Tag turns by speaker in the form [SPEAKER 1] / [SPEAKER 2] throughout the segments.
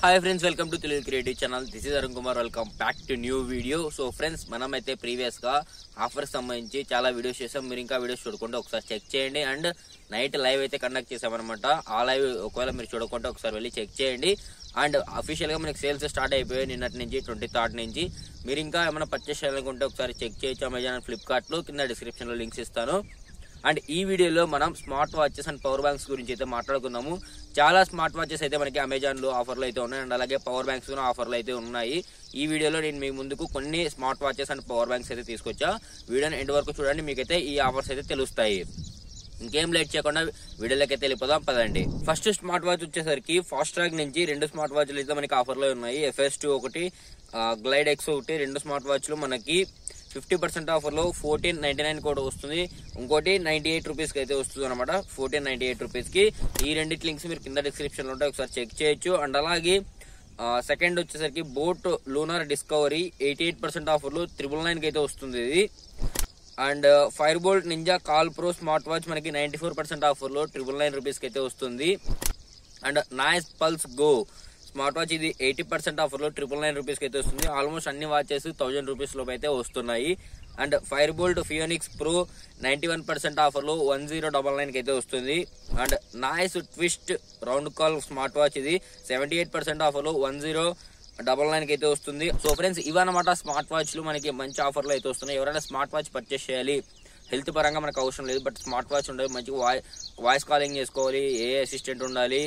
[SPEAKER 1] Hi friends, welcome to Telugu creative channel. This is Arun Kumar. Welcome back to new video. So friends, మనమైతే previous గా offers సంబంధించి చాలా videos చేసాం. మీరు ఇంకా వీడియోస్ చూడకుండా ఒకసారి చెక్ చేయండి. అండ్ నైట్ లైవ్ అయితే కండక్ట్ చేసామన్నమాట. ఆ లైవ్ ఒకవేళ మీరు చూడకుండా ఒకసారి వెళ్ళి చెక్ చేయండి. అండ్ అఫీషియల్ గా మనకి సేల్స్ స్టార్ట్ అయిపోయాయి నిన్నటి నుంచి, 23rd నుంచి. మీరు ఇంకా ఏమైనా పర్చేస్ చేయాలనుకుంటే ఒకసారి చెక్ చేయొచ్చు. అమెజాన్ అండ్ ఫ్లిప్కార్ట్ లో కింద డిస్క్రిప్షన్ లో లింక్స్ ఇస్తాను. అండ్ ఈ వీడియోలో మనం smart watches and power banks గురించి అయితే మాట్లాడుకుందాము. చాలా స్మార్ట్ వాచెస్ అయితే మనకి అమెజాన్ లో ఆఫర్లు అయితే ఉన్నాయి. అండ్ అలాగే పవర్ బ్యాంక్స్ కూడా ఆఫర్లు అయితే ఉన్నాయి. ఈ వీడియోలో నేను మీ ముందుకు కొన్ని smart watches and power banks అయితే తీసుకొచ్చా. వీడియోని ఎండ్ వరకు చూడండి, మీకైతే ఈ ఆఫర్స్ అయితే తెలుస్తాయి. ఇంకేం లేట్ చేయకుండా వీడియోలోకి అయితే వెళ్ళిపోదాం పదండి. ఫస్ట్ స్మార్ట్ వాచ్ వచ్చేసరికి ఫాస్ట్ ట్రాక్ నుంచి 2 స్మార్ట్ వాచ్లు అయితే మనకి ఆఫర్లో ఉన్నాయి. FS2 ఒకటి, గ్లైడ్ X ఒకటి. 2 స్మార్ట్ వాచ్లు మనకి 50% ఆఫర్లో 1499 కూడా వస్తుంది. ఇంకోటి 98 రూపీస్కి అయితే వస్తుంది అనమాట. 1498 రూపీస్కి. ఈ రెండింటి లింక్స్ మీరు కింద డిస్క్రిప్షన్ లో ఉంటాయి, ఒకసారి చెక్ చేయొచ్చు. అండ్ అలాగే సెకండ్ వచ్చేసరికి బోట్ లూనార్ డిస్కవరీ 88% ఆఫర్లో 999 అయితే వస్తుంది ఇది. And fire bolt ninja call pro smart watch మనకి 94% ఆఫర్లో 999 రూపీస్కి అయితే వస్తుంది. And noise pulse go smart watch ఇది 80% ఆఫర్లో 999 రూపీస్కి అయితే వస్తుంది. ఆల్మోస్ట్ అన్ని వాచెస్ 1000 రూపీస్ లోపు అయితే వస్తున్నాయి. అండ్ ఫైర్ బోల్ట్ ఫియోనిక్స్ ప్రో 91% ఆఫర్లో 1099కి అయితే వస్తుంది. And noise twist round call smart watch ఇది 78% ఆఫర్లో 1099కి అయితే వస్తుంది. సో ఫ్రెండ్స్, ఇవన్నమాట స్మార్ట్ వాచ్లు మనకి మంచి ఆఫర్లో అయితే వస్తున్నాయి. ఎవరైనా స్మార్ట్ వాచ్ పర్చేస్ చేయాలి, హెల్త్ పరంగా మనకు అవసరం లేదు, బట్ స్మార్ట్ వాచ్ ఉండాలి, మంచిగా వాయిస్ కాలింగ్ చేసుకోవాలి, ఏ అసిస్టెంట్ ఉండాలి,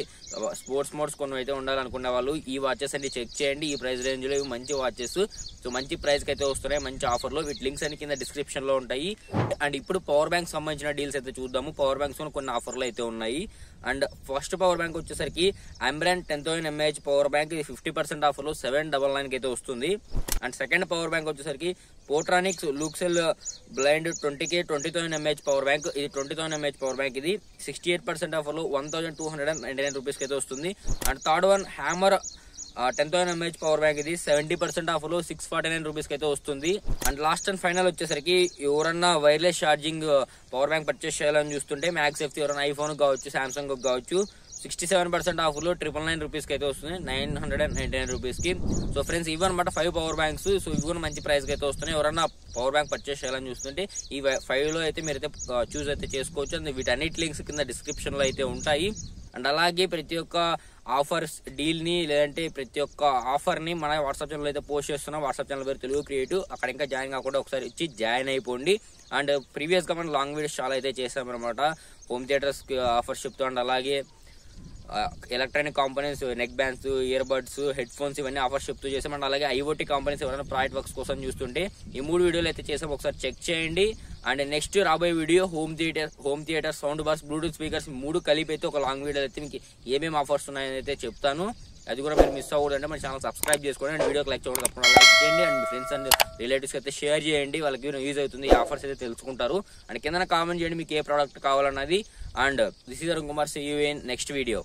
[SPEAKER 1] స్పోర్ట్స్ మోడ్స్ కొన్ని అయితే ఉండాలనుకునే వాళ్ళు ఈ వాచెస్ అన్ని చెక్ చేయండి. ఈ ప్రైస్ రేంజ్ లో ఇవి మంచి వాచెస్. సో మంచి ప్రైస్ కి అయితే వస్తున్నాయి, మంచి ఆఫర్ లో. వీటి లింక్స్ అన్ని కింద డిస్క్రిప్షన్ లో ఉంటాయి. అండ్ ఇప్పుడు పవర్ బ్యాంక్ సంబంధించిన డీల్స్ అయితే చూద్దాము. పవర్ బ్యాంక్స్ కొన్ని ఆఫర్లు అయితే ఉన్నాయి. అండ్ ఫస్ట్ పవర్ బ్యాంక్ వచ్చేసరికి అంబ్రాన్ 10,000 mAh పవర్ బ్యాంక్ 50% ఆఫర్లో 799కి అయితే వస్తుంది. అండ్ సెకండ్ పవర్ బ్యాంక్ వచ్చేసరికి Portronics Luxcell Bind 20K 20,000 mAh power bank. ఇది 20,000 mAh పవర్ బ్యాంక్. ఇది 68% ఆఫర్లో 1299 రూపీస్కి అయితే వస్తుంది. And third one hammer 10,000 mAh power bank. ఇది 70% ఆఫర్లో 649 రూపీస్కి అయితే వస్తుంది. అండ్ లాస్ట్ అండ్ ఫైనల్ వచ్చేసరికి ఎవరన్నా wireless charging power bank purchase చేయాలని చూస్తుంటే మ్యాక్స్ ఎఫ్ ఎవరైనా ఐఫోన్ కావచ్చు, సామ్సంగ్ కావచ్చు, 67% ఆఫర్లో 999 రూపీస్కి అయితే వస్తుంది, 999 రూపీస్కి. సో ఫ్రెండ్స్, ఇవన్నమాట 5 పవర్ బ్యాంక్స్. సో ఇవి కూడా మంచి ప్రైస్కి అయితే వస్తున్నాయి. ఎవరన్నా పవర్ బ్యాంక్ పర్చేస్ చేయాలని చూస్తుంటే ఈ 5లో అయితే మీరైతే చూస్ అయితే చేసుకోవచ్చు. అండ్ వీటన్నిటి లింక్స్ కింద డిస్క్రిప్షన్ లో అయితే ఉంటాయి. అండ్ అలాగే ప్రతి ఒక్క ఆఫర్స్ డీల్ ని, లేదంటే ప్రతి ఒక్క ఆఫర్ ని మన వాట్సాప్ ఛానల్ అయితే పోస్ట్ చేస్తున్నాం. వాట్సాప్ ఛానల్ పేరు తెలుగు క్రియేటివ్. అక్కడ ఇంకా జాయిన్ కాకుండా ఒకసారి ఇచ్చి జాయిన్ అయిపోండి. అండ్ ప్రీవియస్ గా మనం లాంగ్ వీడియోస్ చాలా అయితే చేసామన్నమాట. హోమ్ థియేటర్స్ కి ఆఫర్స్ చెప్తూ, అండ్ అలాగే electronic components, neck bands, ear buds, head phones, ఇవన్నీ ఆఫర్స్ చెప్తూ చేసాం. అండ్ అలాగే IoT కాంపోనెంట్స్ ఎవరైనా ప్రాజెక్ట్ వర్క్స్ కోసం చూస్తుంటే ఈ 3 వీడియోలు అయితే చేసాం, ఒకసారి చెక్ చేయండి. అండ్ నెక్స్ట్ రాబోయే video home theatre sound bars, Bluetooth speakers 3 కలిపి అయితే ఒక లాంగ్ వీడియో అయితే మీకు ఏమేమి ఆఫర్స్ ఉన్నాయని అయితే చెప్తాను. అది కూడా మీరు మిస్ అవ్వకూడదంటే మన ఛానల్ సబ్స్క్రైబ్ చేసుకోండి. అండ్ వీడియోకి లైక్ చేయడం తప్పకుండా లైక్ చేయండి. అండ్ మీ ఫ్రెండ్స్ అండ్ రిలేటివ్స్కి అయితే షేర్ చేయండి, వాళ్ళకి యూజ్ అవుతుంది, ఈ ఆఫర్స్ అయితే తెలుసుకుంటారు. అండ్ కింద కామెంట్ చేయండి మీకు ఏ ప్రోడక్ట్ కావాలన్నది. And this is Arun Kumar. See you in next video.